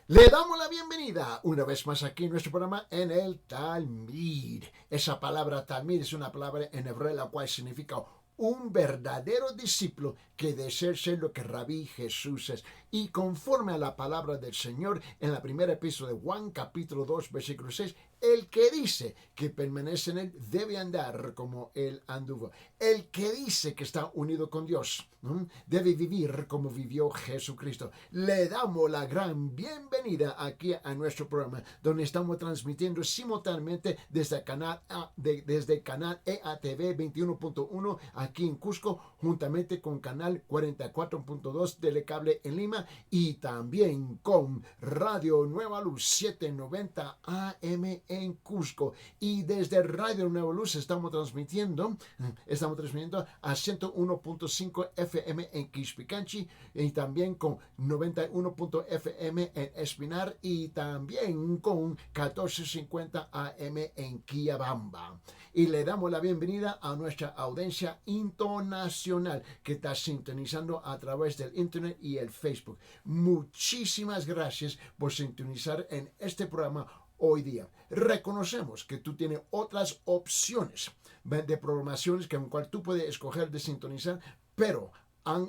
Le damos la bienvenida una vez más aquí en nuestro programa en el Talmid. Esa palabra Talmid es una palabra en hebreo la cual significa un verdadero discípulo que desea ser lo que Rabí Jesús es. Y conforme a la palabra del Señor en la primera epístola de Juan capítulo 2 versículo 6, el que dice que permanece en él debe andar como él anduvo. El que dice que está unido con Dios debe vivir como vivió Jesucristo. Le damos la gran bienvenida aquí a nuestro programa, donde estamos transmitiendo simultáneamente desde el canal EATV 21.1 aquí en Cusco, juntamente con canal 44.2 Telecable en Lima y también con Radio Nueva Luz 790 AM en Cusco. Y desde Radio Nueva Luz estamos transmitiendo a 101.5 FM en Quixpicanchi y también con 91.fm en Espinar y también con 1450 AM en Quillabamba. Y le damos la bienvenida a nuestra audiencia internacional que está sintonizando a través del internet y el Facebook. Muchísimas gracias por sintonizar en este programa hoy día. Reconocemos que tú tienes otras opciones de programaciones que en cual tú puedes escoger de sintonizar, pero han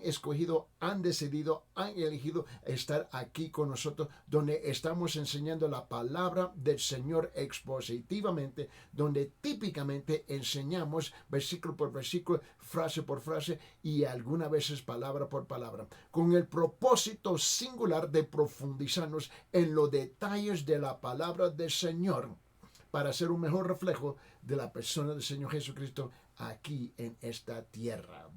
decidido, han elegido estar aquí con nosotros, donde estamos enseñando la palabra del Señor expositivamente, donde típicamente enseñamos versículo por versículo, frase por frase y algunas veces palabra por palabra, con el propósito singular de profundizarnos en los detalles de la palabra del Señor para ser un mejor reflejo de la persona del Señor Jesucristo aquí en esta tierra.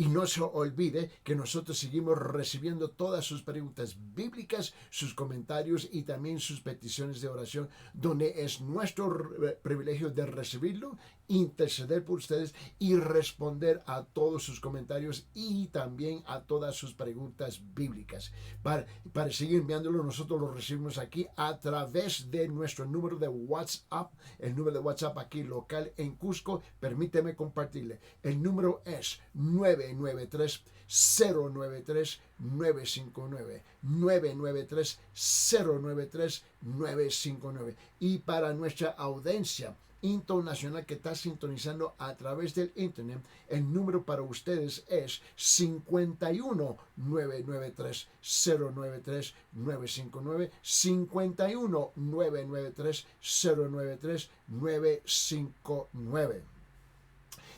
Y no se olvide que nosotros seguimos recibiendo todas sus preguntas bíblicas, sus comentarios y también sus peticiones de oración, donde es nuestro privilegio de recibirlo, interceder por ustedes y responder a todos sus comentarios y también a todas sus preguntas bíblicas. Para seguir enviándolo, nosotros lo recibimos aquí a través de nuestro número de WhatsApp, el número de WhatsApp aquí local en Cusco. Permíteme compartirle. El número es 993-093-959. 993-093-959. Y para nuestra audiencia internacional que está sintonizando a través del internet, el número para ustedes es 51-993-093-959, 51-993-093-959.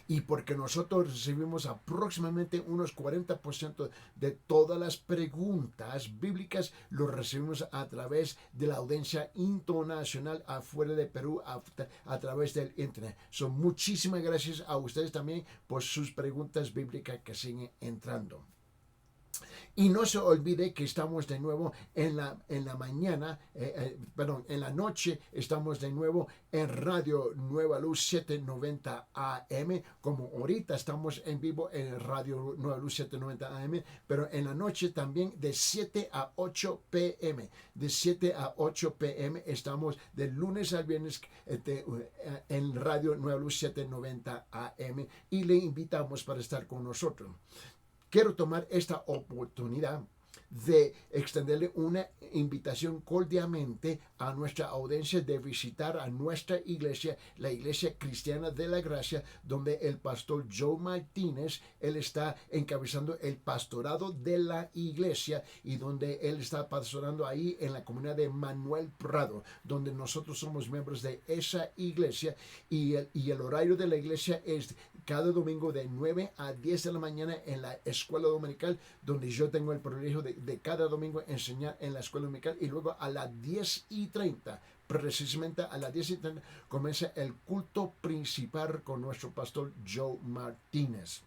Y porque nosotros recibimos aproximadamente unos 40% de todas las preguntas bíblicas, lo recibimos a través de la audiencia internacional afuera de Perú, a través del internet. Muchísimas gracias a ustedes también por sus preguntas bíblicas que siguen entrando. Y no se olvide que estamos de nuevo en la mañana, en la noche estamos de nuevo en Radio Nueva Luz 790 AM, como ahorita estamos en vivo en Radio Nueva Luz 790 AM, pero en la noche también de 7 a 8 pm. De 7 a 8 pm estamos de lunes al viernes en Radio Nueva Luz 790 AM y le invitamos para estar con nosotros. Quiero tomar esta oportunidad de extenderle una invitación cordialmente a nuestra audiencia de visitar a nuestra iglesia, la Iglesia Cristiana de la Gracia, donde el pastor Joe Martínez, él está encabezando el pastorado de la iglesia y donde él está pastorando ahí en la comunidad de Manuel Prado, donde nosotros somos miembros de esa iglesia y el horario de la iglesia es cada domingo de 9 a 10 de la mañana en la escuela dominical, donde yo tengo el privilegio de cada domingo enseñar en la escuela dominical, y luego a las 10:30, precisamente a las 10:30, comienza el culto principal con nuestro pastor Joe Martínez.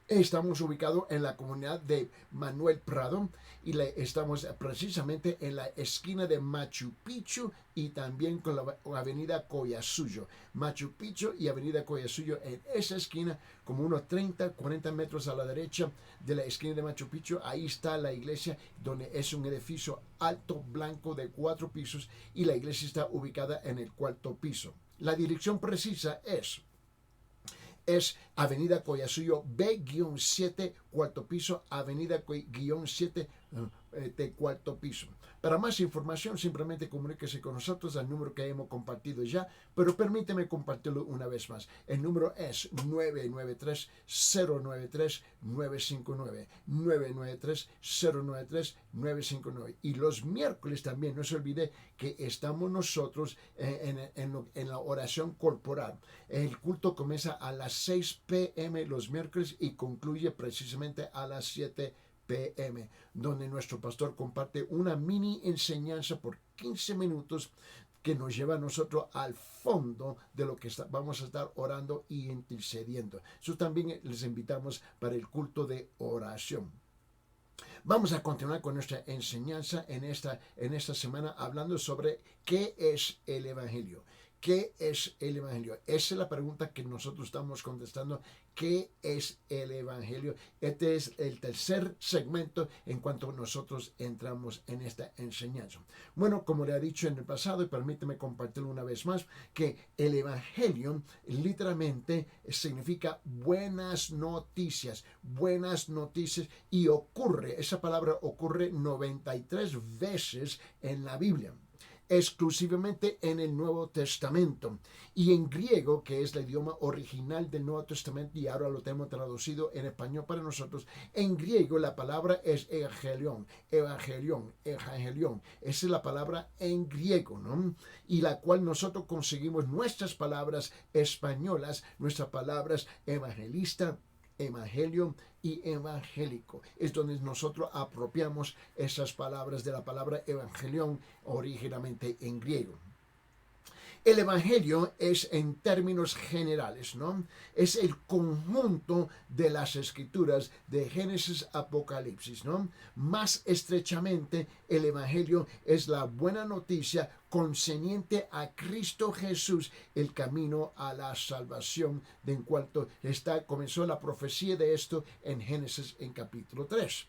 Estamos ubicados en la comunidad de Manuel Prado y estamos precisamente en la esquina de Machu Picchu y también con la avenida Collasuyo. Machu Picchu y avenida Collasuyo, en esa esquina, como unos 30-40 metros a la derecha de la esquina de Machu Picchu, ahí está la iglesia, donde es un edificio alto, blanco, de 4 pisos, y la iglesia está ubicada en el 4º piso. La dirección precisa es Avenida Collasuyo B-7, 4º piso, Avenida-7, de cuarto piso. Para más información, simplemente comuníquese con nosotros al número que hemos compartido ya, pero permíteme compartirlo una vez más. El número es 993-093-959. 993-093-959. Y los miércoles también, no se olvide que estamos nosotros en la oración corporal. El culto comienza a las 6 p.m. los miércoles y concluye precisamente a las 7 p.m., donde nuestro pastor comparte una mini enseñanza por 15 minutos que nos lleva a nosotros al fondo de lo que vamos a estar orando y intercediendo. Eso también les invitamos para el culto de oración. Vamos a continuar con nuestra enseñanza en esta semana hablando sobre qué es el Evangelio. ¿Qué es el Evangelio? Esa es la pregunta que nosotros estamos contestando. ¿Qué es el Evangelio? Este es el tercer segmento en cuanto nosotros entramos en esta enseñanza. Bueno, como le he dicho en el pasado, y permíteme compartirlo una vez más, que el Evangelio literalmente significa buenas noticias, y esa palabra ocurre 93 veces en la Biblia, exclusivamente en el Nuevo Testamento, y en griego, que es el idioma original del Nuevo Testamento, y ahora lo tenemos traducido en español para nosotros. En griego la palabra es evangelion. Esa es la palabra en griego, ¿no? Y la cual nosotros conseguimos nuestras palabras españolas, nuestras palabras evangelista, evangelio y evangélico. Es donde nosotros apropiamos esas palabras de la palabra evangelion, originalmente en griego. El Evangelio es en términos generales, ¿no? Es el conjunto de las escrituras de Génesis a Apocalipsis, ¿no? Más estrechamente, el Evangelio es la buena noticia concerniente a Cristo Jesús, el camino a la salvación, de en cuanto comenzó la profecía de esto en Génesis en capítulo 3.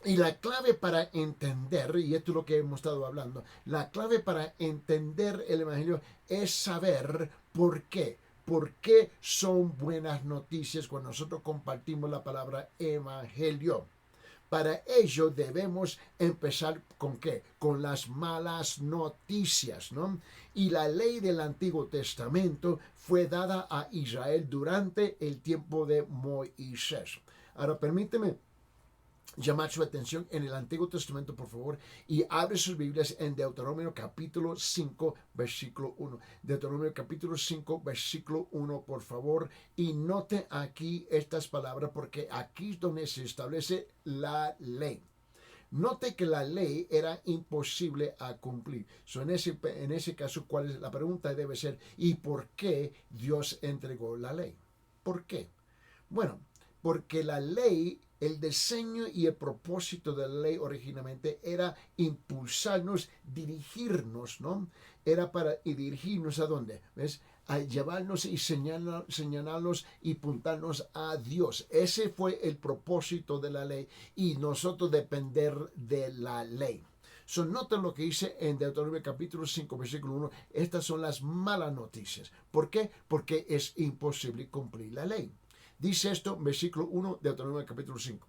Y la clave para entender, y esto es lo que hemos estado hablando, la clave para entender el Evangelio es saber por qué. ¿Por qué son buenas noticias cuando nosotros compartimos la palabra Evangelio? Para ello debemos empezar ¿con qué? Con las malas noticias, ¿no? Y la ley del Antiguo Testamento fue dada a Israel durante el tiempo de Moisés. Ahora permíteme llamar su atención en el Antiguo Testamento, por favor, y abre sus Biblias en Deuteronomio capítulo 5, versículo 1. Deuteronomio capítulo 5, versículo 1, por favor, y note aquí estas palabras, porque aquí es donde se establece la ley. Note que la ley era imposible a cumplir. En ese caso, ¿cuál es la pregunta? Debe ser, ¿y por qué Dios entregó la ley? ¿Por qué? Bueno, porque la ley, el diseño y el propósito de la ley originalmente era impulsarnos, dirigirnos, ¿no? Era para dirigirnos ¿a dónde? ¿Ves? A llevarnos y señalarnos y apuntarnos a Dios. Ese fue el propósito de la ley, y nosotros depender de la ley. Noten lo que dice en Deuteronomio capítulo 5, versículo 1. Estas son las malas noticias. ¿Por qué? Porque es imposible cumplir la ley. Dice esto, versículo 1 de Deuteronomio capítulo 5.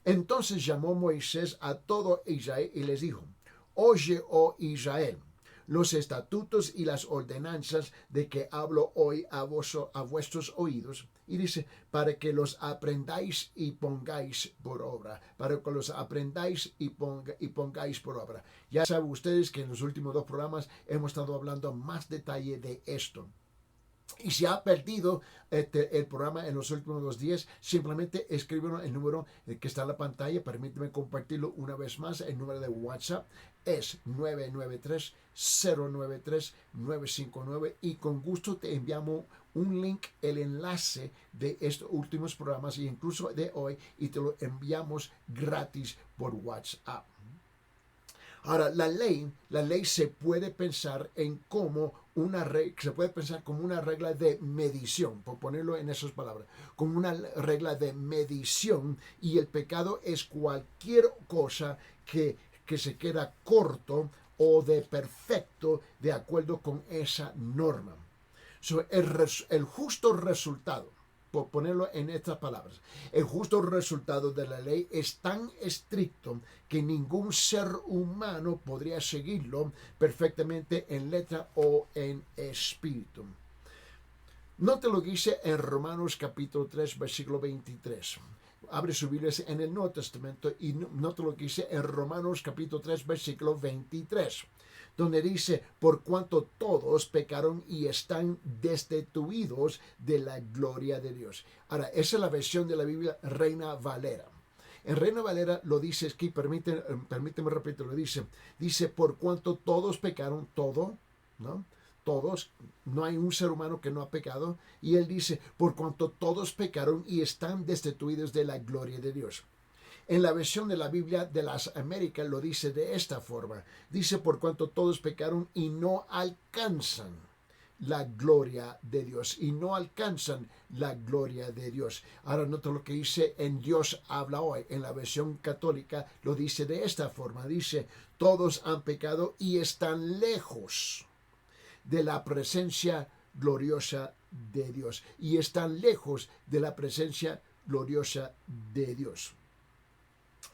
Entonces llamó Moisés a todo Israel y les dijo: Oye, oh Israel, los estatutos y las ordenanzas de que hablo hoy a vuestros oídos. Y dice, para que los aprendáis y pongáis por obra. Para que los aprendáis y pongáis por obra. Ya saben ustedes que en los últimos 2 programas hemos estado hablando más detalle de esto. Y si ha perdido el programa en los últimos 2 días, simplemente escríbenos el número que está en la pantalla. Permíteme compartirlo una vez más. El número de WhatsApp es 993-093-959, y con gusto te enviamos un link, el enlace de estos últimos programas, e incluso de hoy, y te lo enviamos gratis por WhatsApp. Ahora, la ley se puede pensar como una regla de medición, por ponerlo en esas palabras, como una regla de medición, y el pecado es cualquier cosa que se queda corto o de perfecto de acuerdo con esa norma. El justo resultado por ponerlo en estas palabras, el justo resultado de la ley es tan estricto que ningún ser humano podría seguirlo perfectamente en letra o en espíritu. Note lo que dice en Romanos capítulo 3, versículo 23. Abre su Biblia en el Nuevo Testamento y note lo que dice en Romanos capítulo 3, versículo 23. Donde dice, por cuanto todos pecaron y están destituidos de la gloria de Dios. Ahora, esa es la versión de la Biblia Reina Valera. En Reina Valera lo dice aquí, permíteme repetirlo, dice, por cuanto todos pecaron, todo, ¿no? Todos, no hay un ser humano que no ha pecado, y él dice, por cuanto todos pecaron y están destituidos de la gloria de Dios. En la versión de la Biblia de las Américas lo dice de esta forma, dice, por cuanto todos pecaron y no alcanzan la gloria de Dios, y no alcanzan la gloria de Dios. Ahora nota lo que dice en Dios habla hoy, en la versión católica lo dice de esta forma, dice, todos han pecado y están lejos de la presencia gloriosa de Dios. Y están lejos de la presencia gloriosa de Dios.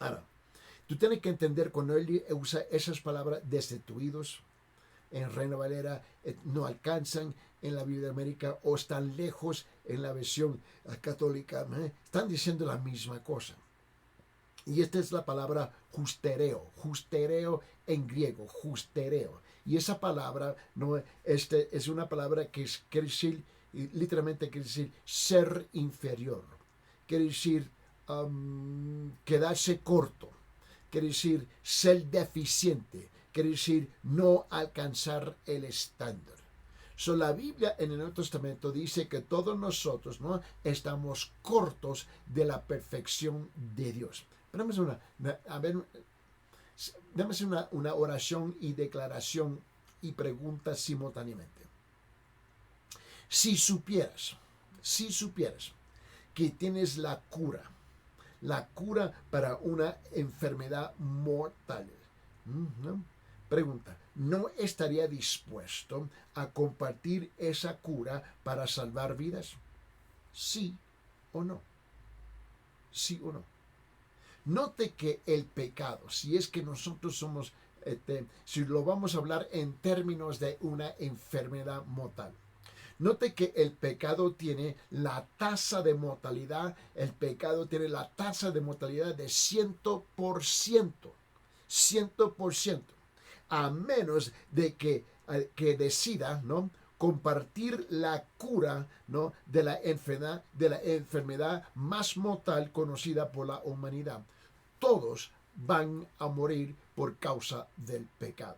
Ahora, tú tienes que entender cuando él usa esas palabras destituidos, en Reina Valera no alcanzan, en la Biblia de América, o están lejos en la versión católica, están diciendo la misma cosa. Y esta es la palabra justereo en griego, justereo. Y esa palabra no es una palabra que quiere decir, literalmente quiere decir ser inferior, quiere decir quedarse corto, quiere decir ser deficiente, quiere decir no alcanzar el estándar. So, la Biblia en el Nuevo Testamento dice que todos nosotros, ¿no?, estamos cortos de la perfección de Dios. Déjame hacer una oración y declaración y pregunta simultáneamente. Si supieras que tienes la cura para una enfermedad mortal, ¿no? Pregunta, ¿no estaría dispuesto a compartir esa cura para salvar vidas? ¿Sí o no? ¿Sí o no? Note que el pecado, si es que nosotros somos, si lo vamos a hablar en términos de una enfermedad mortal, note que el pecado tiene la tasa de mortalidad, de 100%, 100%, a menos de que decida, ¿no?, compartir la cura, ¿no?, de la enfermedad más mortal conocida por la humanidad. Todos van a morir por causa del pecado.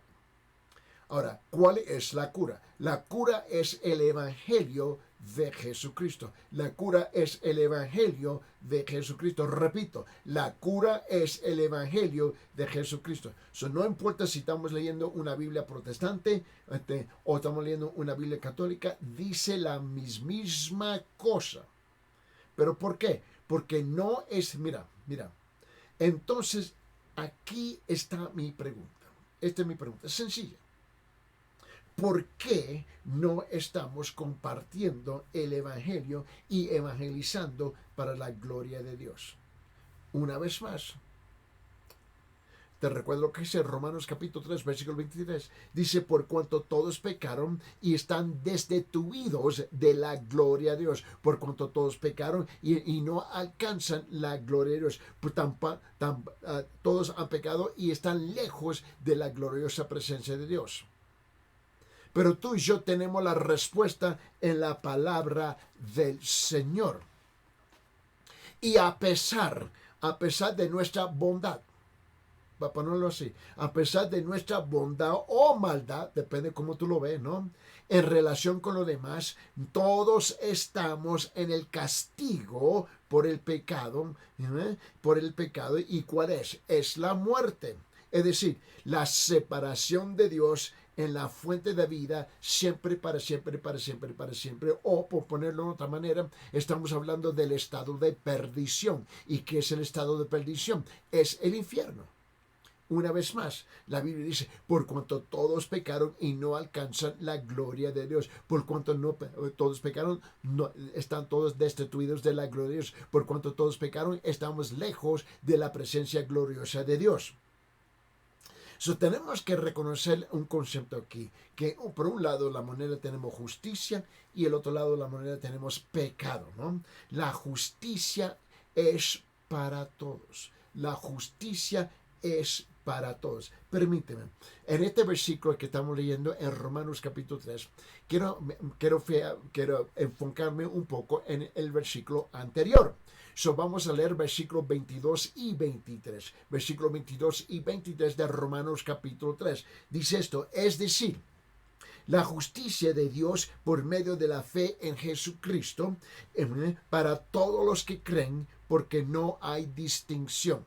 Ahora, ¿cuál es la cura? La cura es el Evangelio de Jesucristo. La cura es el Evangelio de Jesucristo. Repito, la cura es el Evangelio de Jesucristo. So, no importa si estamos leyendo una Biblia protestante o estamos leyendo una Biblia católica, dice la misma cosa. ¿Pero por qué? Porque no es, mira. Entonces, aquí está mi pregunta. Esta es mi pregunta, es sencilla. ¿Por qué no estamos compartiendo el Evangelio y evangelizando para la gloria de Dios? Una vez más, te recuerdo lo que dice Romanos capítulo 3, versículo 23. Dice, por cuanto todos pecaron y están destituidos de la gloria de Dios. Por cuanto todos pecaron y no alcanzan la gloria de Dios. Todos han pecado y están lejos de la gloriosa presencia de Dios. Pero tú y yo tenemos la respuesta en la palabra del Señor. Y a pesar de nuestra bondad, para ponerlo así, a pesar de nuestra bondad o maldad, depende cómo tú lo ves, ¿no?, en relación con lo demás, todos estamos en el castigo por el pecado, ¿y cuál es? Es la muerte. Es decir, la separación de Dios en la fuente de vida, siempre, para siempre. O, por ponerlo de otra manera, estamos hablando del estado de perdición. ¿Y qué es el estado de perdición? Es el infierno. Una vez más, la Biblia dice, por cuanto todos pecaron y no alcanzan la gloria de Dios. Por cuanto no todos pecaron, no, están todos destituidos de la gloria de Dios. Por cuanto todos pecaron, estamos lejos de la presencia gloriosa de Dios. Tenemos que reconocer un concepto aquí, que por un lado la moneda tenemos justicia y el otro lado la moneda tenemos pecado, ¿no? La justicia es para todos. La justicia es para todos. Permíteme, en este versículo que estamos leyendo en Romanos capítulo 3, quiero enfocarme un poco en el versículo anterior. Vamos a leer versículos 22 y 23. Versículos 22 y 23 de Romanos capítulo 3. Dice esto, es decir, la justicia de Dios por medio de la fe en Jesucristo para todos los que creen, porque no hay distinción.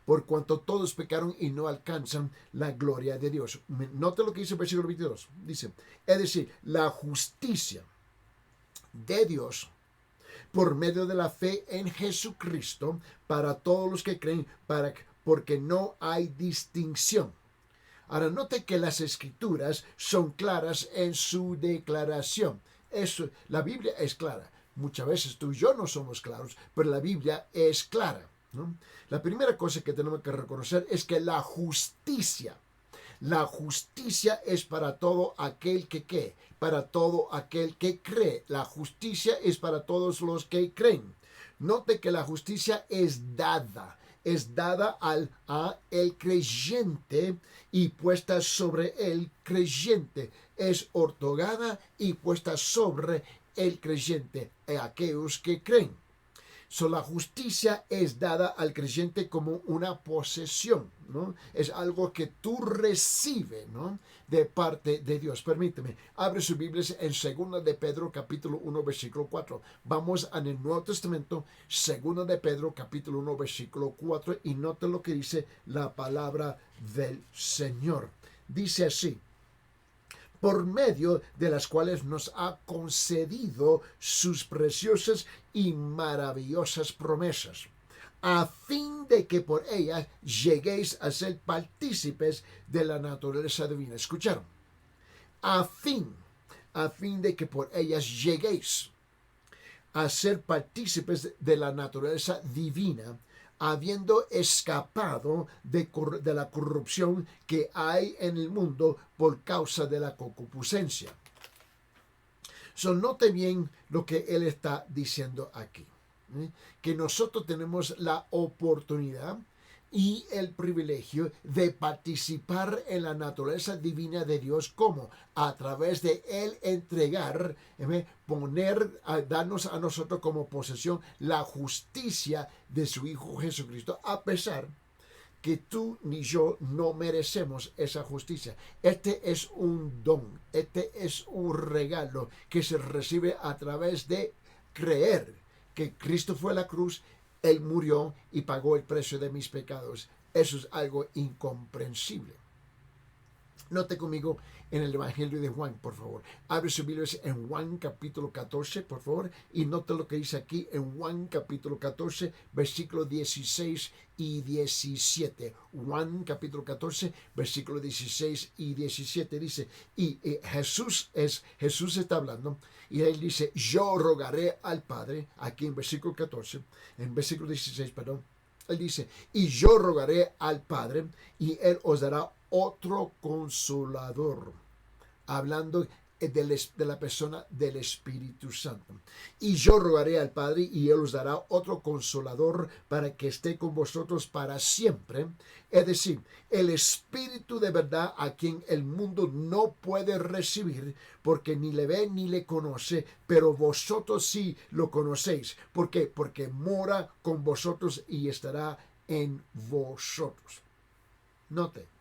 Por cuanto todos pecaron y no alcanzan la gloria de Dios. Note lo que dice el versículo 22. Dice, es decir, la justicia de Dios por medio de la fe en Jesucristo para todos los que creen, porque no hay distinción. Ahora, note que las escrituras son claras en su declaración. La Biblia es clara. Muchas veces tú y yo no somos claros, pero la Biblia es clara, ¿no? La primera cosa que tenemos que reconocer es que la justicia es para todo aquel que para todo aquel que cree. La justicia es para todos los que creen. Note que la justicia es dada a el creyente y puesta sobre el creyente. Es otorgada y puesta sobre el creyente, a aquellos que creen. La justicia es dada al creyente como una posesión, ¿no? Es algo que tú recibes, ¿no? De parte de Dios. Permíteme, abre sus Biblias en 2 de Pedro capítulo 1 versículo 4. Vamos en el Nuevo Testamento, 2 de Pedro capítulo 1 versículo 4 y note lo que dice la palabra del Señor. Dice así, por medio de las cuales nos ha concedido sus preciosas y maravillosas promesas, a fin de que por ellas lleguéis a ser partícipes de la naturaleza divina. ¿Escucharon? A fin de que por ellas lleguéis a ser partícipes de la naturaleza divina, habiendo escapado de la corrupción que hay en el mundo por causa de la concupiscencia. Note bien lo que él está diciendo aquí, que nosotros tenemos la oportunidad y el privilegio de participar en la naturaleza divina de Dios, como a través de él entregar, darnos a nosotros como posesión la justicia de su Hijo Jesucristo, a pesar que tú ni yo no merecemos esa justicia. Este es un don, este es un regalo que se recibe a través de creer que Cristo fue a la cruz, Él murió y pagó el precio de mis pecados. Eso es algo incomprensible. Note conmigo en el Evangelio de Juan, por favor. Abre sus Biblias en Juan capítulo 14, por favor, y note lo que dice aquí en Juan capítulo 14, versículos 16 y 17. Juan capítulo 14, versículos 16 y 17 dice, y Jesús está hablando, y él dice, yo rogaré al Padre, aquí en versículo 14, en versículo 16, perdón, él dice, y yo rogaré al Padre, y él os dará otro consolador, hablando de la persona del Espíritu Santo. Y yo rogaré al Padre y Él os dará otro consolador para que esté con vosotros para siempre. Es decir, el Espíritu de verdad, a quien el mundo no puede recibir porque ni le ve ni le conoce, pero vosotros sí lo conocéis. ¿Por qué? Porque mora con vosotros y estará en vosotros. Note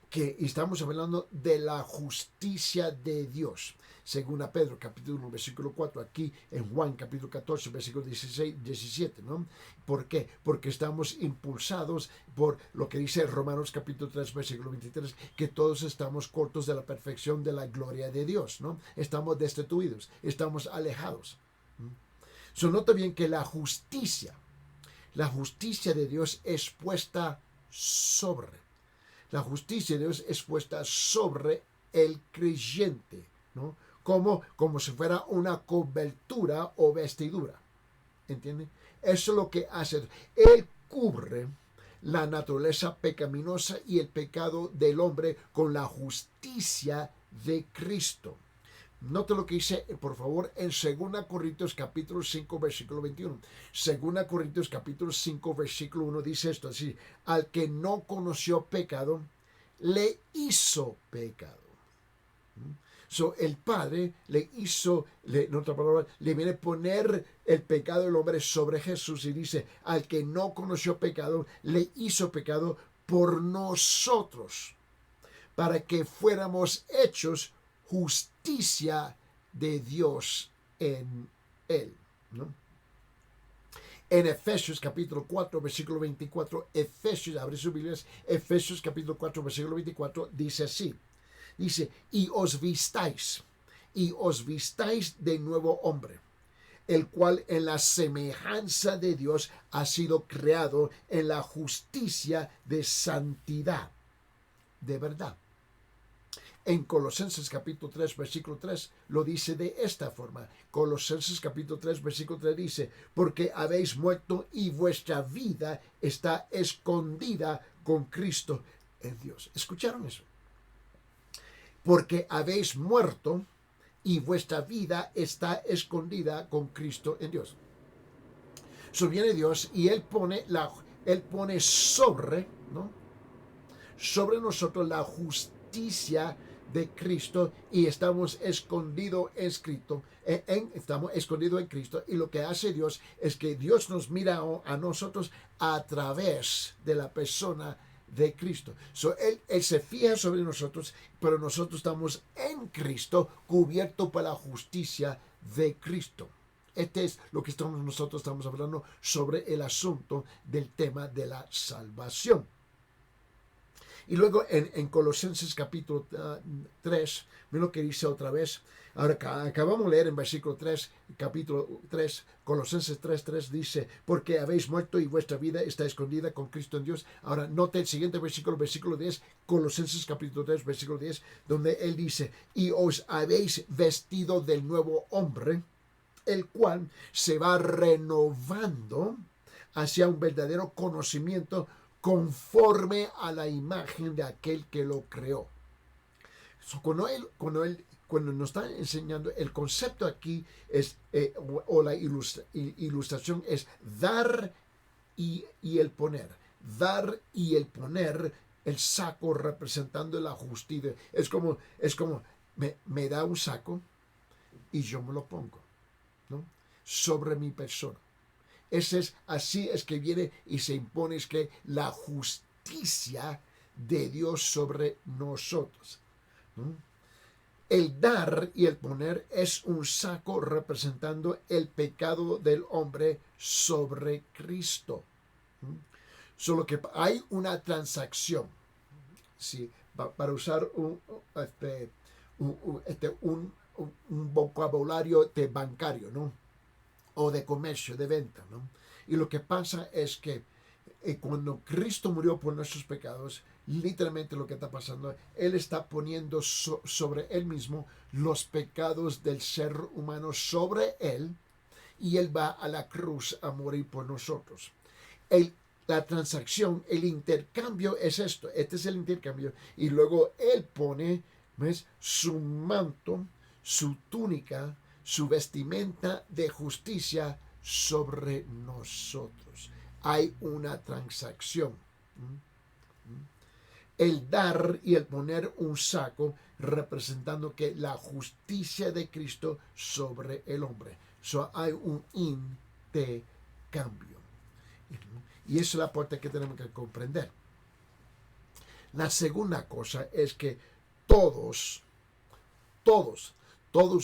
que estamos hablando de la justicia de Dios, según a Pedro capítulo 1 versículo 4, aquí en Juan capítulo 14 versículo 16, 17, ¿no? ¿Por qué? Porque estamos impulsados por lo que dice Romanos capítulo 3 versículo 23, que todos estamos cortos de la perfección de la gloria de Dios, ¿no? Estamos destituidos, estamos alejados. Nota bien que la justicia de Dios es puesta sobre. La justicia de Dios es puesta sobre el creyente, ¿no? Como si fuera una cobertura o vestidura. ¿Entiende? Eso es lo que hace. Él cubre la naturaleza pecaminosa y el pecado del hombre con la justicia de Cristo. Note lo que dice, por favor, en 2 Corintios capítulo 5, versículo 21. 2 Corintios capítulo 5, versículo 1 dice esto así: al que no conoció pecado, le hizo pecado. El Padre le hizo, en otra palabra, le viene a poner el pecado del hombre sobre Jesús y dice, al que no conoció pecado, le hizo pecado por nosotros, para que fuéramos hechos justicia de Dios en él, ¿no? En Efesios capítulo 4, versículo 24, Efesios, abre sus Biblias, Efesios capítulo 4, versículo 24, dice así, dice, y os vistáis de nuevo hombre, el cual en la semejanza de Dios ha sido creado en la justicia de santidad, de verdad. En Colosenses capítulo 3, versículo 3, lo dice de esta forma. Colosenses capítulo 3, versículo 3 dice, porque habéis muerto y vuestra vida está escondida con Cristo en Dios. ¿Escucharon eso? Porque habéis muerto y vuestra vida está escondida con Cristo en Dios. So viene Dios y Él pone sobre, ¿no? Sobre nosotros la justicia de Cristo y estamos escondidos estamos escondidos en Cristo, y lo que hace Dios es que Dios nos mira a nosotros a través de la persona de Cristo. Él se fija sobre nosotros, pero nosotros estamos en Cristo, cubiertos por la justicia de Cristo. Este es lo que nosotros estamos hablando sobre el asunto del tema de la salvación. Y luego en Colosenses capítulo 3, miren lo que dice otra vez. Ahora acabamos de leer en versículo 3, capítulo 3, Colosenses 3 dice, porque habéis muerto y vuestra vida está escondida con Cristo en Dios. Ahora note el siguiente versículo 10, Colosenses capítulo 3, versículo 10, donde él dice, y os habéis vestido del nuevo hombre, el cual se va renovando hacia un verdadero conocimiento conforme a la imagen de aquel que lo creó. Cuando nos está enseñando, el concepto aquí es, o la ilustración es dar y el poner. Dar y el poner el saco representando la justicia. Es como me da un saco y yo me lo pongo, ¿no? Sobre mi persona. Así es que viene y se impone, es que la justicia de Dios sobre nosotros. ¿No? El dar y el poner es un saco representando el pecado del hombre sobre Cristo. Solo que hay una transacción. Sí, para usar un vocabulario de bancario, ¿no? O de comercio, de venta, ¿no? Y lo que pasa es que cuando Cristo murió por nuestros pecados, literalmente lo que está pasando, Él está poniendo sobre Él mismo los pecados del ser humano sobre Él, y Él va a la cruz a morir por nosotros. La transacción, el intercambio es esto. Este es el intercambio. Y luego Él pone, ¿ves?, su manto, su túnica, su vestimenta de justicia sobre nosotros. Hay una transacción. El dar y el poner un saco representando que la justicia de Cristo sobre el hombre. Hay un intercambio. Y esa es la parte que tenemos que comprender. La segunda cosa es que todos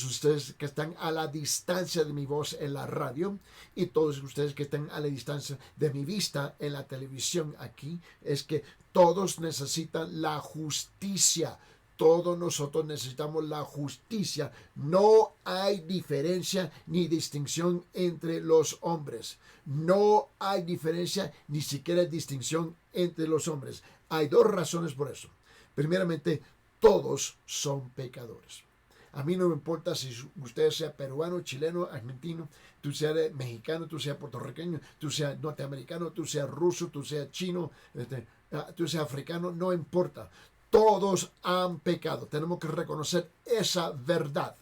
ustedes que están a la distancia de mi voz en la radio y todos ustedes que están a la distancia de mi vista en la televisión aquí, es que todos necesitan la justicia. Todos nosotros necesitamos la justicia. No hay diferencia ni distinción entre los hombres. No hay diferencia ni siquiera distinción entre los hombres. Hay dos razones por eso. Primeramente, todos son pecadores. A mí no me importa si usted sea peruano, chileno, argentino, tú seas mexicano, tú seas puertorriqueño, tú seas norteamericano, tú seas ruso, tú seas chino, tú seas africano, no importa. Todos han pecado. Tenemos que reconocer esa verdad.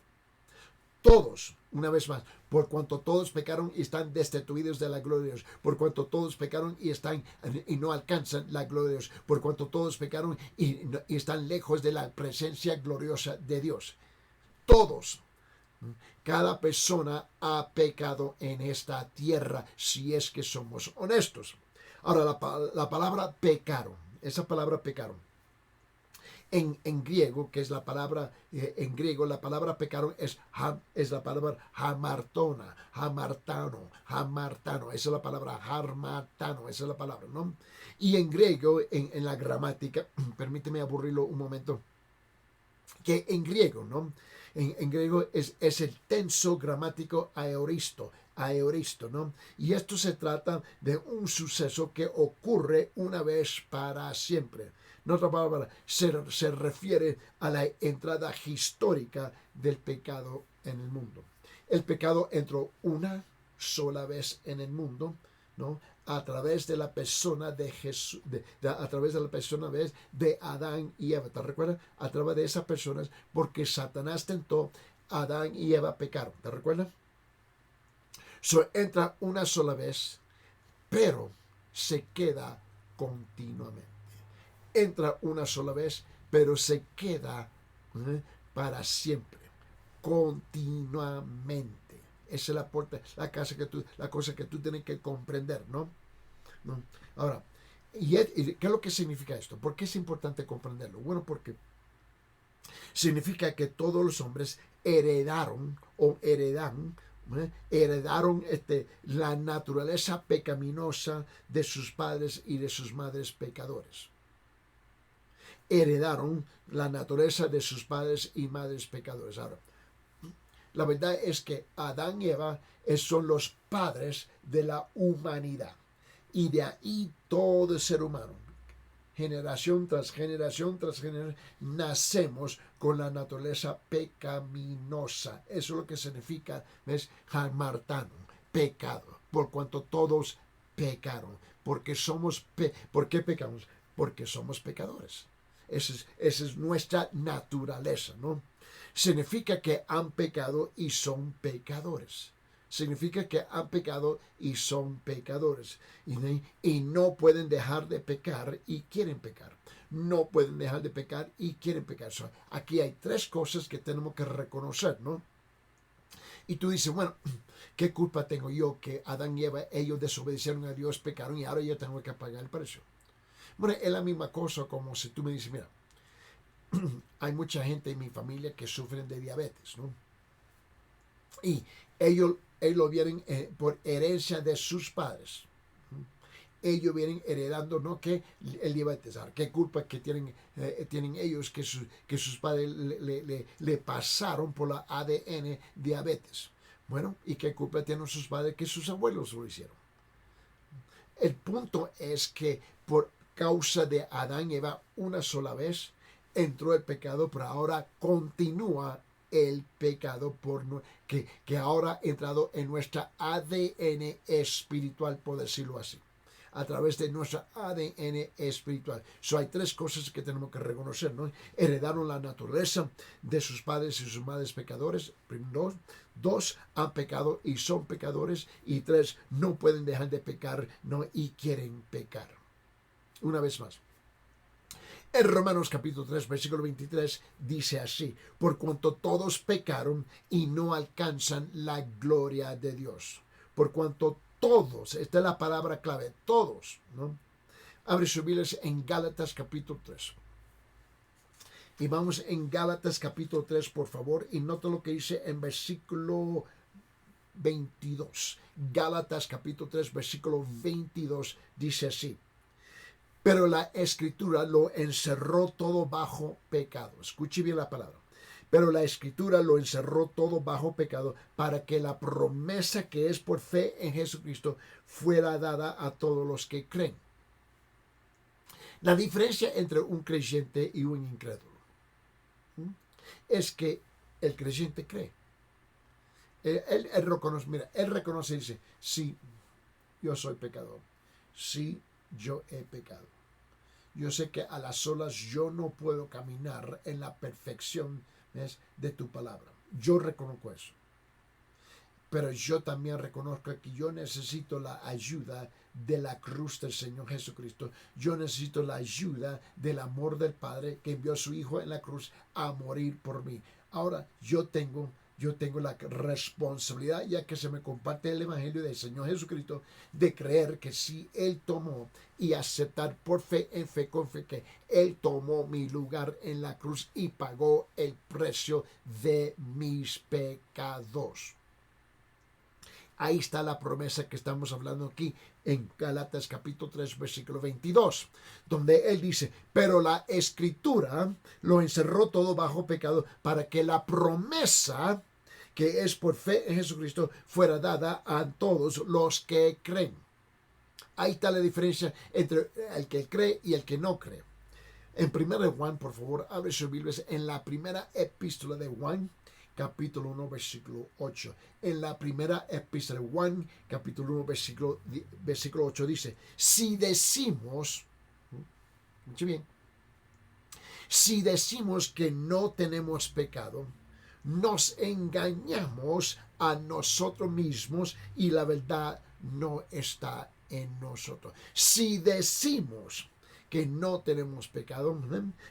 Todos, una vez más, por cuanto todos pecaron y están destituidos de la gloria de Dios, por cuanto todos pecaron y no alcanzan la gloria de Dios, por cuanto todos pecaron y están lejos de la presencia gloriosa de Dios. Todos, cada persona ha pecado en esta tierra si es que somos honestos. Ahora, la palabra pecaron, esa palabra pecaron, en griego, que es la palabra, en griego, la palabra pecaron es la palabra hamartano, esa es la palabra hamartano, esa es la palabra, ¿no? Y en griego, en la gramática, permíteme aburrirlo un momento, que en griego, ¿no? En griego es el tenso gramático aoristo, ¿no? Y esto se trata de un suceso que ocurre una vez para siempre. En otra palabra, se refiere a la entrada histórica del pecado en el mundo. El pecado entró una sola vez en el mundo, ¿no? A través de la persona de Jesús, a través de la persona de Adán y Eva. ¿Te recuerdas? A través de esas personas, porque Satanás tentó, Adán y Eva pecaron. ¿Te recuerdas? Entra una sola vez, pero se queda continuamente. Entra una sola vez, pero se queda para siempre, continuamente. Esa es la cosa que tú tienes que comprender, ¿no? Ahora, ¿qué es lo que significa esto? ¿Por qué es importante comprenderlo? Bueno, porque significa que todos los hombres heredaron la naturaleza pecaminosa de sus padres y de sus madres pecadores. Heredaron la naturaleza de sus padres y madres pecadores. Ahora, la verdad es que Adán y Eva son los padres de la humanidad. Y de ahí todo el ser humano, generación tras generación tras generación, nacemos con la naturaleza pecaminosa. Eso es lo que significa, ¿ves? Hamartano, pecado, por cuanto todos pecaron. ¿Por qué pecamos? Porque somos pecadores. Esa es nuestra naturaleza, ¿no? Significa que han pecado y son pecadores. Significa que han pecado y son pecadores. Y no pueden dejar de pecar y quieren pecar. No pueden dejar de pecar y quieren pecar. Aquí hay tres cosas que tenemos que reconocer, ¿no? Y tú dices, bueno, ¿qué culpa tengo yo que Adán y Eva, ellos desobedecieron a Dios, pecaron y ahora yo tengo que pagar el precio? Bueno, es la misma cosa como si tú me dices, mira, hay mucha gente en mi familia que sufren de diabetes, ¿no? Y ellos vienen por herencia de sus padres. Ellos vienen heredando, ¿no? Que el diabetes. Ahora, ¿qué culpa que tienen ellos que sus padres le pasaron por la ADN diabetes? Bueno, ¿y qué culpa tienen sus padres que sus abuelos lo hicieron? El punto es que por causa de Adán y Eva una sola vez entró el pecado, pero ahora continúa el pecado que ahora ha entrado en nuestra ADN espiritual, por decirlo así, a través de nuestra ADN espiritual. Hay tres cosas que tenemos que reconocer, ¿no? Heredaron la naturaleza de sus padres y sus madres pecadores. Dos, han pecado y son pecadores. Y tres, no pueden dejar de pecar, ¿no? Y quieren pecar. Una vez más. En Romanos capítulo 3, versículo 23, dice así: por cuanto todos pecaron y no alcanzan la gloria de Dios. Por cuanto todos, esta es la palabra clave, todos, ¿no? Abre sus Biblias en Gálatas capítulo 3. Y vamos en Gálatas capítulo 3, por favor, y nota lo que dice en versículo 22. Gálatas capítulo 3, versículo 22, dice así: Pero la escritura lo encerró todo bajo pecado. Escuche bien la palabra. Pero la escritura lo encerró todo bajo pecado para que la promesa que es por fe en Jesucristo fuera dada a todos los que creen. La diferencia entre un creyente y un incrédulo es que el creyente cree. Él reconoce, mira, él reconoce y dice, sí, yo soy pecador. Sí, yo he pecado. Yo sé que a las solas yo no puedo caminar en la perfección, ¿ves?, de tu palabra. Yo reconozco eso. Pero yo también reconozco que yo necesito la ayuda de la cruz del Señor Jesucristo. Yo necesito la ayuda del amor del Padre que envió a su Hijo en la cruz a morir por mí. Ahora yo tengo la responsabilidad, ya que se me comparte el Evangelio del Señor Jesucristo, de creer que si Él tomó y aceptar por fe, en fe, con fe, que Él tomó mi lugar en la cruz y pagó el precio de mis pecados. Ahí está la promesa que estamos hablando aquí en Gálatas capítulo 3, versículo 22, donde él dice, pero la escritura lo encerró todo bajo pecado para que la promesa que es por fe en Jesucristo fuera dada a todos los que creen. Ahí está la diferencia entre el que cree y el que no cree. En 1 Juan, por favor, abre sus Biblias en la primera epístola de Juan, capítulo 1, versículo 8. En la primera epístola de Juan, capítulo 1, versículo 8 dice, si decimos, escuche bien, si decimos que no tenemos pecado, nos engañamos a nosotros mismos y la verdad no está en nosotros. Si decimos que no tenemos pecado,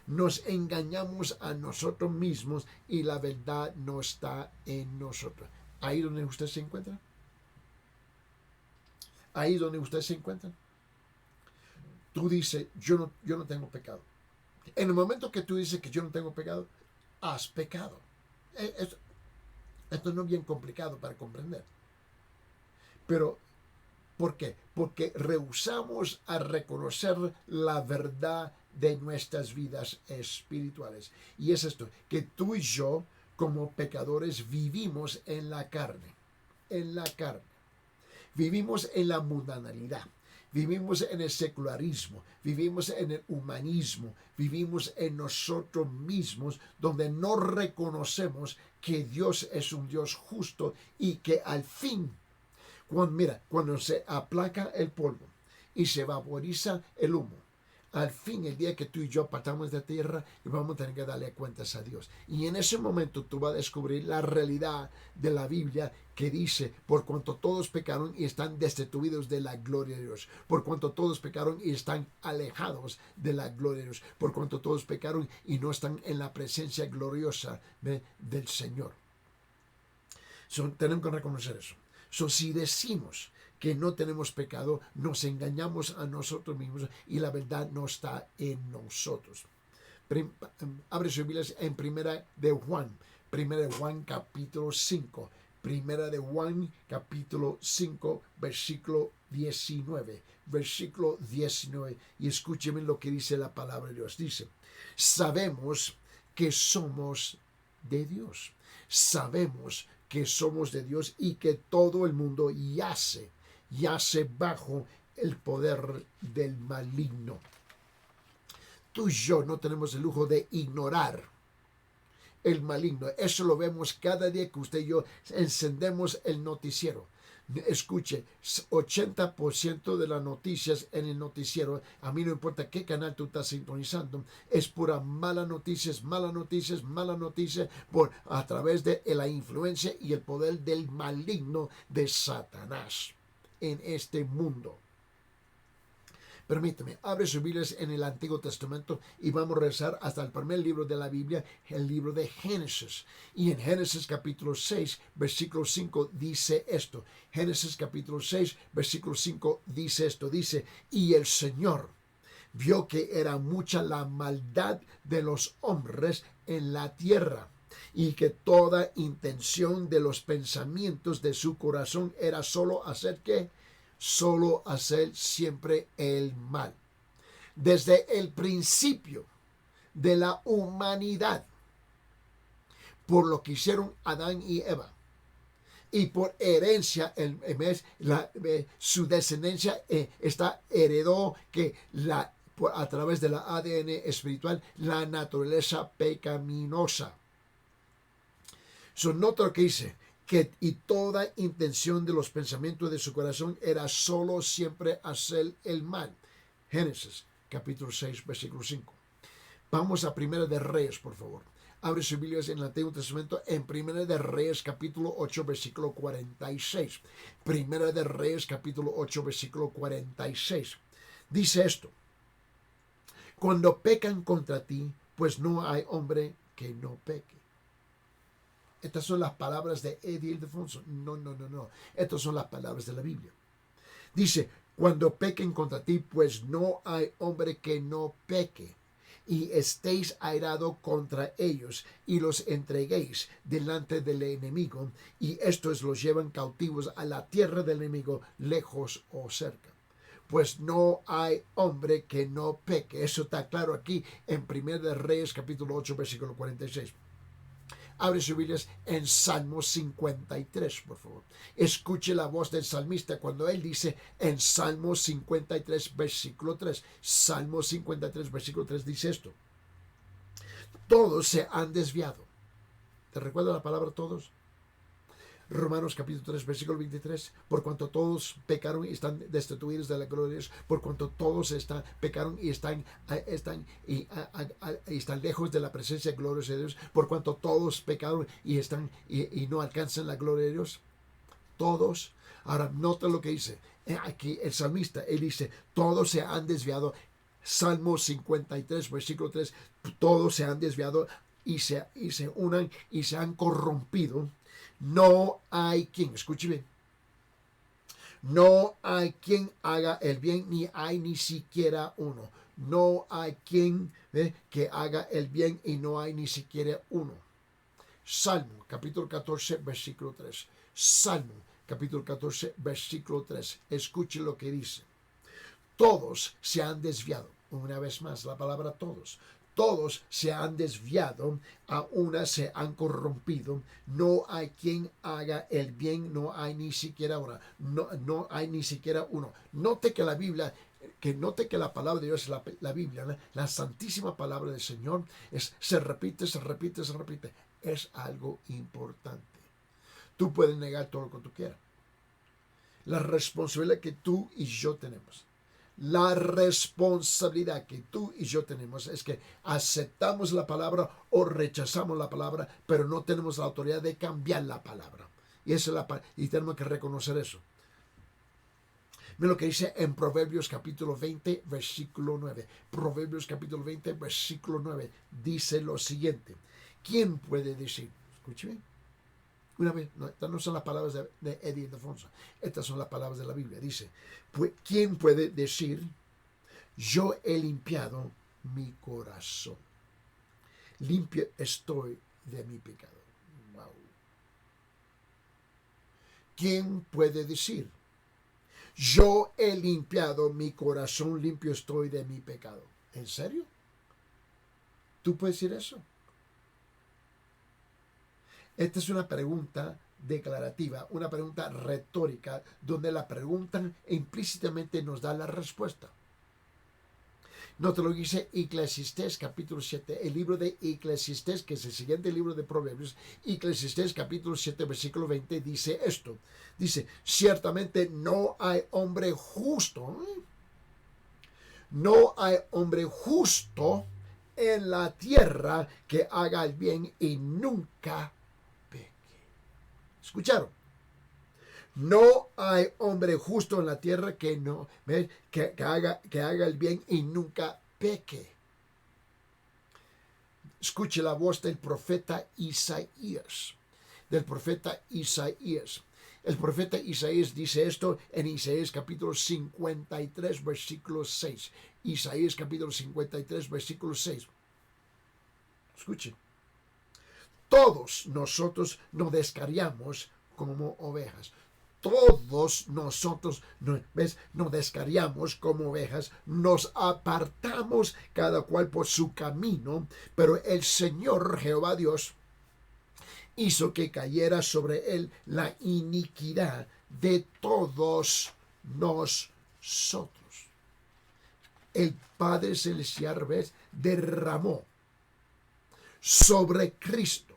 nos engañamos a nosotros mismos y la verdad no está en nosotros. Ahí donde usted se encuentra. Ahí donde usted se encuentra. Tú dices, yo no tengo pecado. En el momento que tú dices que yo no tengo pecado, has pecado. Esto no es bien complicado para comprender. Pero, ¿por qué? Porque rehusamos a reconocer la verdad de nuestras vidas espirituales. Y es esto, que tú y yo, como pecadores, vivimos en la carne. En la carne. Vivimos en la mundanalidad. Vivimos en el secularismo, vivimos en el humanismo, vivimos en nosotros mismos, donde no reconocemos que Dios es un Dios justo y que al fin, cuando se aplaca el polvo y se vaporiza el humo, al fin, el día que tú y yo partamos de tierra, vamos a tener que darle cuentas a Dios. Y en ese momento tú vas a descubrir la realidad de la Biblia que dice, por cuanto todos pecaron y están destituidos de la gloria de Dios. Por cuanto todos pecaron y están alejados de la gloria de Dios. Por cuanto todos pecaron y no están en la presencia gloriosa del Señor. Tenemos que reconocer eso. Si decimos que no tenemos pecado, nos engañamos a nosotros mismos y la verdad no está en nosotros. Abre sus Biblias en Primera de Juan capítulo 5. Primera de Juan capítulo 5, versículo 19. Versículo 19. Y escúcheme lo que dice la palabra de Dios. Dice, sabemos que somos de Dios. Sabemos que somos de Dios y que todo el mundo yace bajo el poder del maligno. Tú y yo no tenemos el lujo de ignorar el maligno. Eso lo vemos cada día que usted y yo encendemos el noticiero. Escuche, 80% de las noticias en el noticiero, a mí no importa qué canal tú estás sintonizando, es pura malas noticias, a través de la influencia y el poder del maligno de Satanás en este mundo. Permíteme, abre sus Biblias en el Antiguo Testamento y vamos a rezar hasta el primer libro de la Biblia, el libro de Génesis. Y en Génesis capítulo 6, versículo 5 dice esto. Génesis capítulo 6, versículo 5 dice esto. Dice, y el Señor vio que era mucha la maldad de los hombres en la tierra, y que toda intención de los pensamientos de su corazón era solo hacer ¿qué? Solo hacer siempre el mal. desde el principio de la humanidad, por lo que hicieron Adán y Eva. Y por herencia, su descendencia heredó a través de la ADN espiritual la naturaleza pecaminosa. Nota lo que dice, y toda intención de los pensamientos de su corazón era solo siempre hacer el mal. Génesis, capítulo 6, versículo 5. Vamos a Primera de Reyes, por favor. Abre sus Biblias en el Antiguo Testamento en Primera de Reyes, capítulo 8, versículo 46. Primera de Reyes, capítulo 8, versículo 46. Dice esto: cuando pecan contra ti, pues no hay hombre que no peque. Estas son las palabras de Eddie Ildefonso. No. Estas son las palabras de la Biblia. Dice, cuando pequen contra ti, pues no hay hombre que no peque. Y estéis airados contra ellos y los entreguéis delante del enemigo, y estos los llevan cautivos a la tierra del enemigo, lejos o cerca. Pues no hay hombre que no peque. Eso está claro aquí en 1 de Reyes, capítulo 8, versículo 46. Abre sus Biblias en Salmo 53, por favor. Escuche la voz del salmista cuando él dice en Salmo 53, versículo 3. Salmo 53, versículo 3 dice esto: todos se han desviado. ¿Te recuerda la palabra todos? Romanos capítulo 3, versículo 23, por cuanto todos pecaron y están destituidos de la gloria de Dios, por cuanto todos pecaron y están lejos de la presencia y gloria de Dios, por cuanto todos pecaron y no alcanzan la gloria de Dios. Todos. Ahora, nota lo que dice. Aquí el salmista, él dice, todos se han desviado. Salmo 53, versículo 3, todos se han desviado y se unan y se han corrompido. No hay quien, escuche bien, no hay quien haga el bien, ni hay ni siquiera uno. No hay quien que haga el bien y no hay ni siquiera uno. Salmo capítulo 14, versículo 3. Salmo capítulo 14, versículo 3. Escuche lo que dice. Todos se han desviado. Una vez más, la palabra todos. Todos se han desviado, a una se han corrompido. No hay quien haga el bien, no hay ni siquiera uno. No hay ni siquiera uno. Note que la Biblia, note que la palabra de Dios, la Biblia, la santísima palabra del Señor, se repite. Es algo importante. Tú puedes negar todo lo que tú quieras. La responsabilidad que tú y yo tenemos. La responsabilidad que tú y yo tenemos es que aceptamos la palabra o rechazamos la palabra, pero no tenemos la autoridad de cambiar la palabra. Y tenemos que reconocer eso. Mira lo que dice en Proverbios capítulo 20, versículo 9. Proverbios capítulo 20, versículo 9. Dice lo siguiente. ¿Quién puede decir? Escúcheme. Una vez, estas no son las palabras de Eddie Ildefonso. Estas son las palabras de la Biblia. Dice, ¿quién puede decir, yo he limpiado mi corazón? Limpio estoy de mi pecado. Wow. ¿Quién puede decir, yo he limpiado mi corazón, limpio estoy de mi pecado? ¿En serio? ¿Tú puedes decir eso? Esta es una pregunta declarativa, una pregunta retórica, donde la pregunta implícitamente nos da la respuesta. Nota lo que dice Eclesiastés capítulo 7, el libro de Eclesiastés, que es el siguiente libro de Proverbios. Eclesiastés capítulo 7, versículo 20, dice esto. Dice, ciertamente no hay hombre justo, no hay hombre justo en la tierra que haga el bien y nunca peque. ¿Escucharon? No hay hombre justo en la tierra que haga el bien y nunca peque. Escuche la voz del profeta Isaías. Del profeta Isaías. El profeta Isaías dice esto en Isaías capítulo 53, versículo 6. Isaías capítulo 53, versículo 6. Escuche. Todos nosotros nos descarriamos como ovejas. todos nosotros, ¿ves? Nos descarriamos como ovejas, nos apartamos cada cual por su camino, pero el Señor Jehová Dios hizo que cayera sobre él la iniquidad de todos nosotros. El Padre Celestial, ¿ves?, derramó sobre Cristo,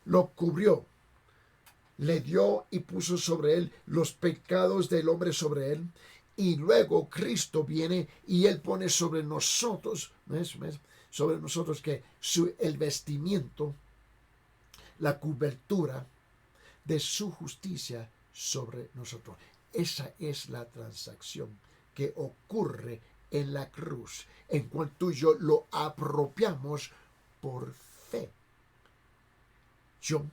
lo cubrió, le dio y puso sobre él los pecados del hombre sobre él, y luego Cristo viene y él pone sobre nosotros, ¿ves? Sobre nosotros que el vestimiento, la cobertura de su justicia sobre nosotros. Esa es la transacción que ocurre en la cruz, en cuanto tú y yo lo apropiamos por fe. Yo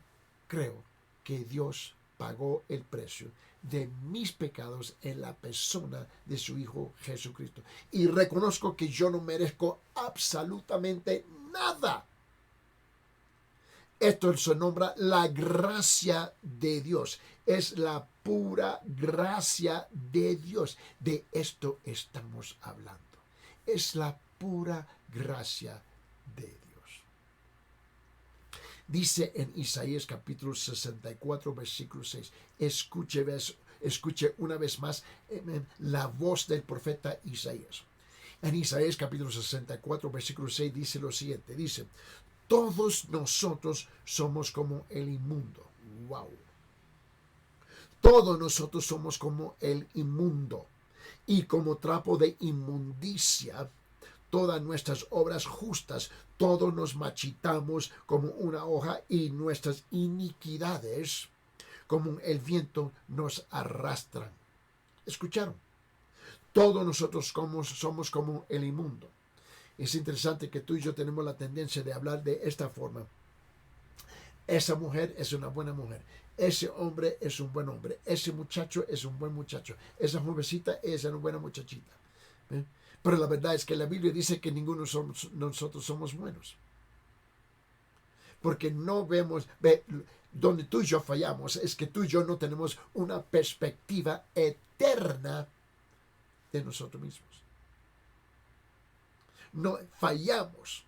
creo que Dios pagó el precio de mis pecados en la persona de su Hijo Jesucristo. Y reconozco que yo no merezco absolutamente nada. Esto se nombra la gracia de Dios. Es la pura gracia de Dios. De esto estamos hablando. Es la pura gracia de Dios. Dice en Isaías capítulo 64, versículo 6. Escuche una vez más la voz del profeta Isaías. En Isaías capítulo 64, versículo 6 dice lo siguiente. Dice: todos nosotros somos como el inmundo. Wow. Todos nosotros somos como el inmundo. Y como trapo de inmundicia, todas nuestras obras justas, todos nos marchitamos como una hoja, y nuestras iniquidades, como el viento, nos arrastran. ¿Escucharon? Todos nosotros somos como el inmundo. Es interesante que tú y yo tenemos la tendencia de hablar de esta forma. Esa mujer es una buena mujer. Ese hombre es un buen hombre. Ese muchacho es un buen muchacho. Esa jovencita es una buena muchachita. ¿Eh? Pero la verdad es que la Biblia dice que ninguno de nosotros somos buenos. Porque no vemos, donde tú y yo fallamos, es que tú y yo no tenemos una perspectiva eterna de nosotros mismos. No fallamos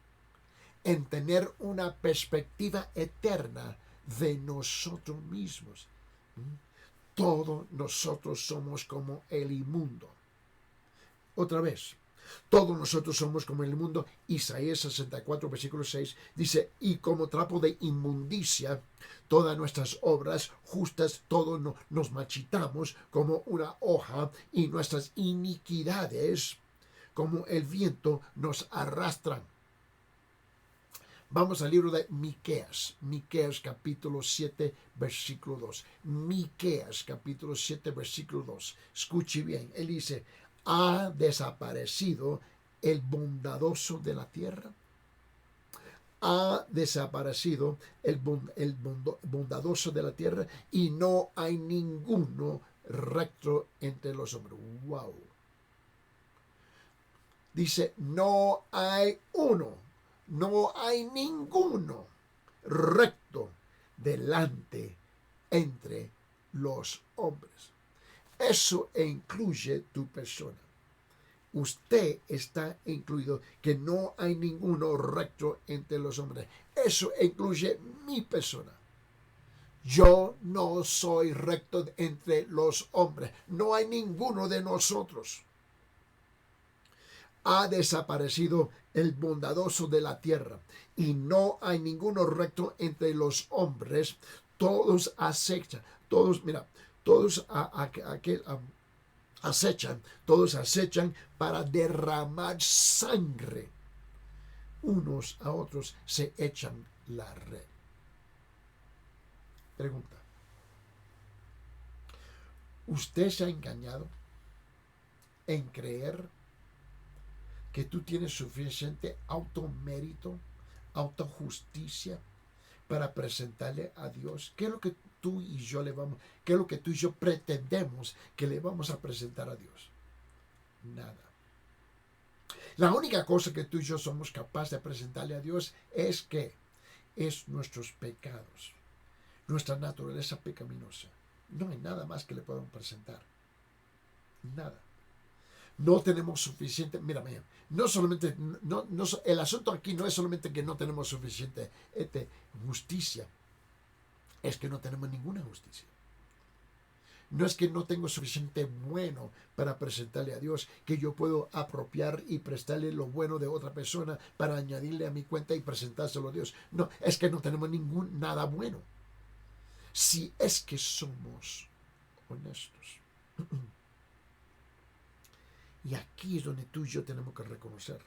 en tener una perspectiva eterna de nosotros mismos. Todos nosotros somos como el inmundo. Otra vez, todos nosotros somos como el inmundo. Isaías 64, versículo 6 dice: y como trapo de inmundicia, todas nuestras obras justas, todos nos marchitamos como una hoja, y nuestras iniquidades, como el viento, nos arrastran. Vamos al libro de Miqueas. Miqueas capítulo 7, versículo 2. Miqueas capítulo 7, versículo 2. Escuche bien. Él dice: ¿ha desaparecido el bondadoso de la tierra? Ha desaparecido el bondadoso de la tierra, y no hay ninguno recto entre los hombres. Wow. Dice: no hay uno, no hay ninguno recto delante entre los hombres. Eso incluye tu persona. Usted está incluido, que no hay ninguno recto entre los hombres. Eso incluye mi persona. Yo no soy recto entre los hombres. No hay ninguno de nosotros. Ha desaparecido el bondadoso de la tierra, y no hay ninguno recto entre los hombres. Todos acechan, todos acechan para derramar sangre. Unos a otros se echan la red. Pregunta: ¿usted se ha engañado en creer que tú tienes suficiente automérito, autojusticia para presentarle a Dios? ¿Qué es lo que tú y yo qué es lo que tú y yo pretendemos que le vamos a presentar a Dios? Nada. La única cosa que tú y yo somos capaces de presentarle a Dios es que es nuestros pecados, nuestra naturaleza pecaminosa. No hay nada más que le podamos presentar. Nada. No tenemos suficiente, mira, no solamente, el asunto aquí no es solamente que no tenemos suficiente justicia, es que no tenemos ninguna justicia. No es que no tengo suficiente bueno para presentarle a Dios, que yo puedo apropiar y prestarle lo bueno de otra persona para añadirle a mi cuenta y presentárselo a Dios. No, es que no tenemos nada bueno. Si es que somos honestos. Y aquí es donde tú y yo tenemos que reconocer.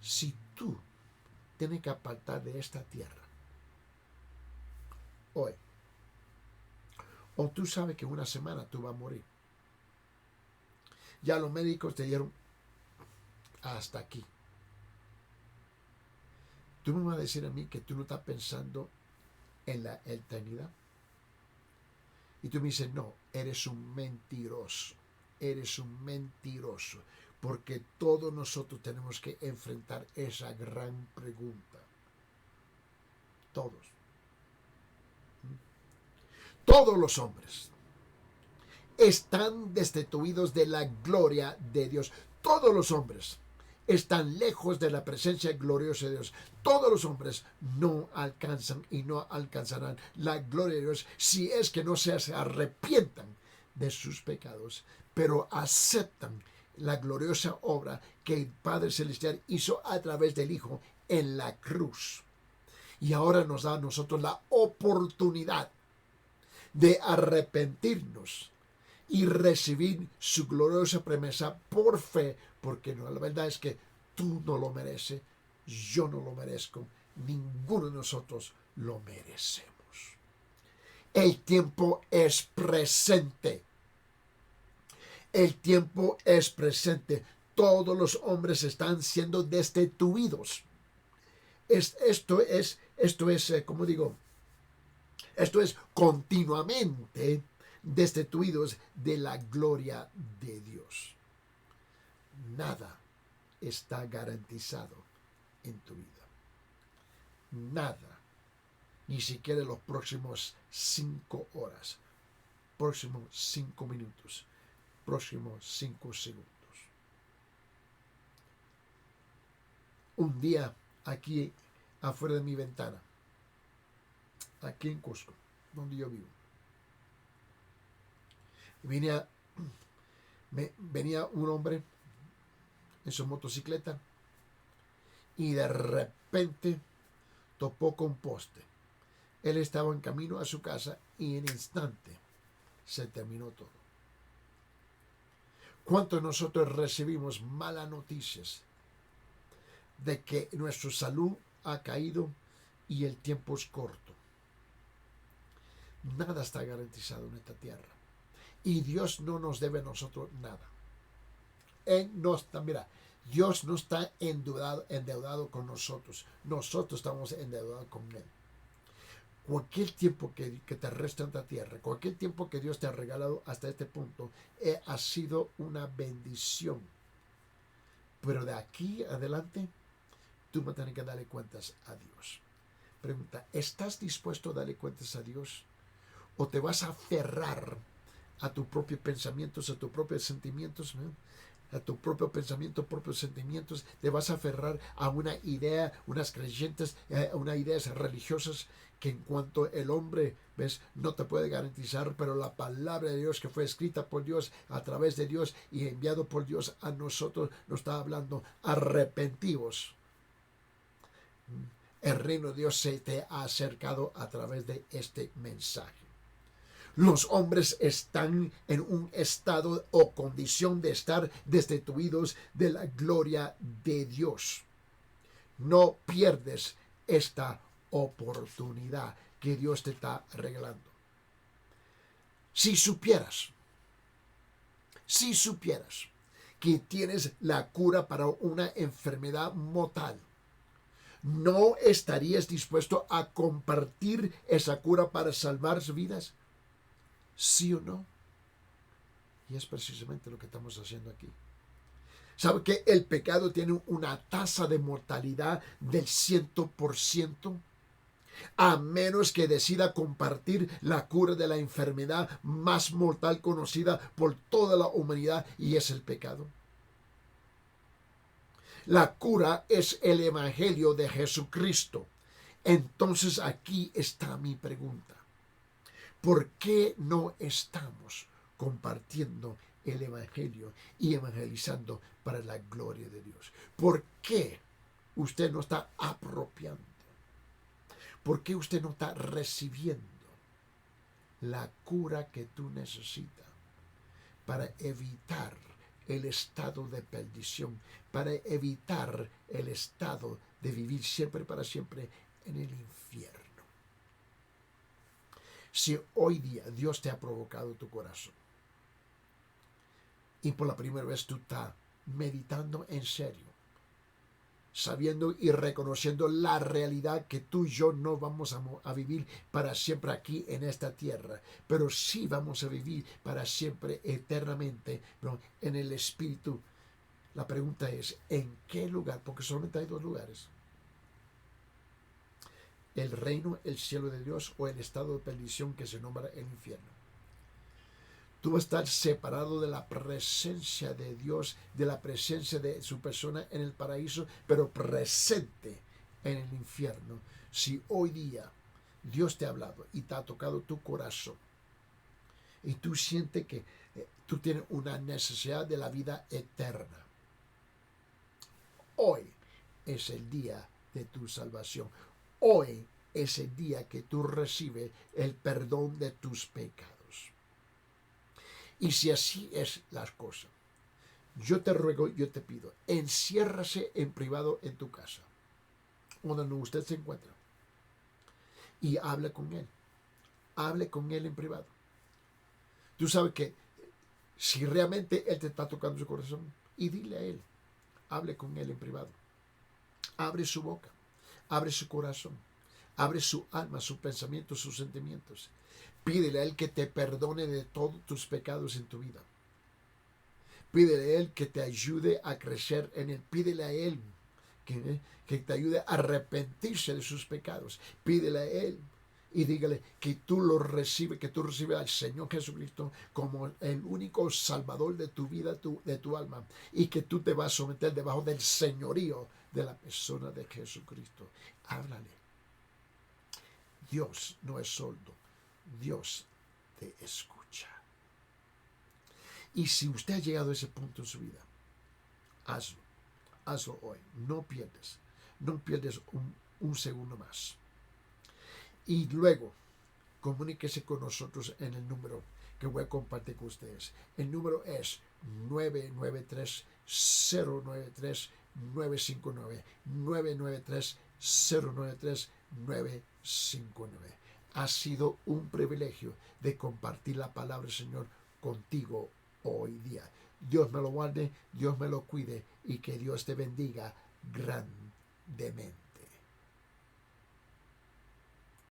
Si tú tienes que apartar de esta tierra hoy, o tú sabes que en una semana tú vas a morir, ya los médicos te dieron hasta aquí. Tú me vas a decir a mí que tú no estás pensando en la eternidad. Y tú me dices, no, eres un mentiroso. Eres un mentiroso. Porque todos nosotros tenemos que enfrentar esa gran pregunta. Todos. Todos los hombres están destituidos de la gloria de Dios. Todos los hombres están lejos de la presencia gloriosa de Dios. Todos los hombres no alcanzan y no alcanzarán la gloria de Dios si es que no se arrepientan de sus pecados, pero aceptan la gloriosa obra que el Padre Celestial hizo a través del Hijo en la cruz. Y ahora nos da a nosotros la oportunidad de arrepentirnos y recibir su gloriosa promesa por fe, porque no, la verdad es que tú no lo mereces, yo no lo merezco, ninguno de nosotros lo merecemos. El tiempo es presente. El tiempo es presente. Todos los hombres están siendo destituidos. Esto es, como digo, esto es continuamente destituidos de la gloria de Dios. Nada está garantizado en tu vida. Nada. Ni siquiera los próximos 5 horas, próximos 5 minutos, próximos 5 segundos. Un día aquí afuera de mi ventana, aquí en Cusco, donde yo vivo, venía un hombre en su motocicleta y de repente topó con un poste. Él estaba en camino a su casa y en instante se terminó todo. ¿Cuántos de nosotros recibimos malas noticias de que nuestra salud ha caído y el tiempo es corto? Nada está garantizado en esta tierra. Y Dios no nos debe a nosotros nada. Él no está, mira, Dios no está endeudado con nosotros. Nosotros estamos endeudados con Él. Cualquier tiempo que te resta en esta tierra, cualquier tiempo que Dios te ha regalado hasta este punto, ha sido una bendición. Pero de aquí adelante, tú vas a tener que darle cuentas a Dios. Pregunta, ¿estás dispuesto a darle cuentas a Dios? ¿O te vas a aferrar a tus propios pensamientos, a tus propios sentimientos, ¿no? A tu propio pensamiento, propios sentimientos? ¿Te vas a aferrar a una idea, unas creyentes, unas ideas religiosas que en cuanto el hombre, ves, no te puede garantizar, pero la palabra de Dios que fue escrita por Dios, a través de Dios y enviado por Dios a nosotros, nos está hablando, arrepentivos? El reino de Dios se te ha acercado a través de este mensaje. Los hombres están en un estado o condición de estar destituidos de la gloria de Dios. No pierdes esta oportunidad que Dios te está regalando. Si supieras que tienes la cura para una enfermedad mortal, ¿no estarías dispuesto a compartir esa cura para salvar vidas? ¿Sí o no? Y es precisamente lo que estamos haciendo aquí. ¿Sabe que el pecado tiene una tasa de mortalidad del 100%? a menos que decida compartir la cura de la enfermedad más mortal conocida por toda la humanidad, y es el pecado. La cura es el Evangelio de Jesucristo. Entonces aquí está mi pregunta. ¿Por qué no estamos compartiendo el Evangelio y evangelizando para la gloria de Dios? ¿Por qué usted no está apropiando? ¿Por qué usted no está recibiendo la cura que tú necesitas para evitar el estado de perdición, para evitar el estado de vivir siempre para siempre en el infierno? Si hoy día Dios te ha provocado tu corazón y por la primera vez tú estás meditando en serio, sabiendo y reconociendo la realidad que tú y yo no vamos a vivir para siempre aquí en esta tierra, pero sí vamos a vivir para siempre eternamente, ¿no?, en el Espíritu. La pregunta es, ¿en qué lugar? Porque solamente hay dos lugares: el reino, el cielo de Dios, o el estado de perdición que se nombra el infierno. Tú vas a estar separado de la presencia de Dios, de la presencia de su persona en el paraíso, pero presente en el infierno. Si hoy día Dios te ha hablado y te ha tocado tu corazón y tú sientes que tú tienes una necesidad de la vida eterna, hoy es el día de tu salvación. Hoy es el día que tú recibes el perdón de tus pecados. Y si así es las cosas, yo te ruego, yo te pido, enciérrase en privado en tu casa, donde usted se encuentra, y hable con él. Hable con él en privado. Tú sabes que si realmente él te está tocando su corazón, y dile a él, hable con él en privado. Abre su boca, abre su corazón, abre su alma, sus pensamientos, sus sentimientos. Pídele a él que te perdone de todos tus pecados en tu vida. Pídele a él que te ayude a crecer en él. Pídele a él que te ayude a arrepentirse de sus pecados. Pídele a él y dígale que tú lo recibes, que tú recibes al Señor Jesucristo como el único salvador de tu vida, de tu alma, y que tú te vas a someter debajo del señorío de la persona de Jesucristo. Háblale. Dios no es sordo, Dios te escucha. Y si usted ha llegado a ese punto en su vida, hazlo hoy. No pierdes un segundo más. Y luego, comuníquese con nosotros en el número que voy a compartir con ustedes. El número es 993-093-959. 993-093-959. Ha sido un privilegio de compartir la palabra del Señor contigo hoy día. Dios me lo guarde, Dios me lo cuide y que Dios te bendiga grandemente.